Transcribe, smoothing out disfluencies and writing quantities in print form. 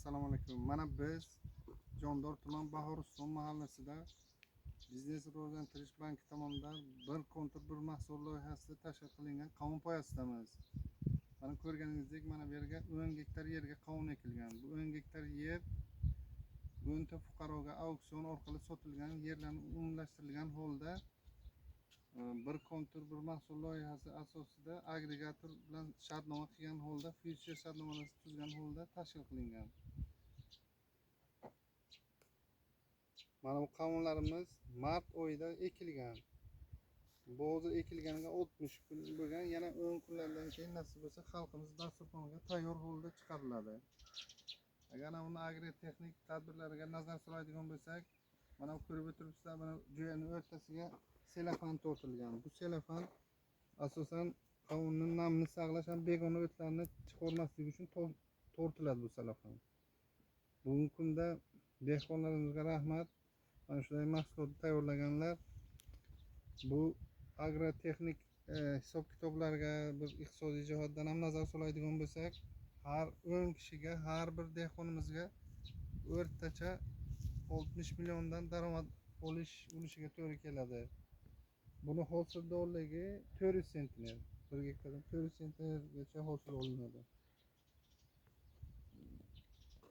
Assalomu alaykum. Mana biz Jondor tuman Bahoriston mahallasida Biznes rivojlantirish banki tomonidan bir kontur bir mahsul loyihasida tashkil qilingan qovun poyasidamiz. Mana ko'rganingizdek, mana bu yerga 10 gektar yerga qovun ekilgan. Bu 10 gektar yer 10 ta fuqaroga auksion orqali sotilgan yerlarni umumlashtirilgan holda bir kontur bir mahsul loyihasi asosida agregator bilan shartnoma qilgan holda, future shartnomasini tuzgan holda tashkil qilingan. Mana bu qovunlarimiz mart oyida ekilgan. Bu hozir ekilganiga 60 kun bo'lgan. Yana 10 kunlardan keyin nasib bo'lsa xalqimiz dasturxonga tayyor holda chiqariladi. Agar buni agrotexnik tadbirlariga nazar soladigan bo'lsak, mana ko'rib o'tiribsizlar, mana jo'yaning o'rtasiga selofan tortilgan. Bu selofan asosan qovunning namini saqlash ham begona o'tlarni chiqarmaslik uchun tortiladi bu selofan. Bugungi kunda dehqonlarimizga rahmat. Mana shunday mahsulotni tayyorlaganlar. Bu agrotexnik hisob kitoblarga bir iqtisodiy jihatdan ham nazar soladigan bo'lsak, har 10 kishiga, har bir dehqonimizga o'rtacha 60 milliondan daromad olishiga to'g'ri keladi. Buni hosildorligi 400 sentner, 1 gektardan 400 sentnergacha hosil olinadi.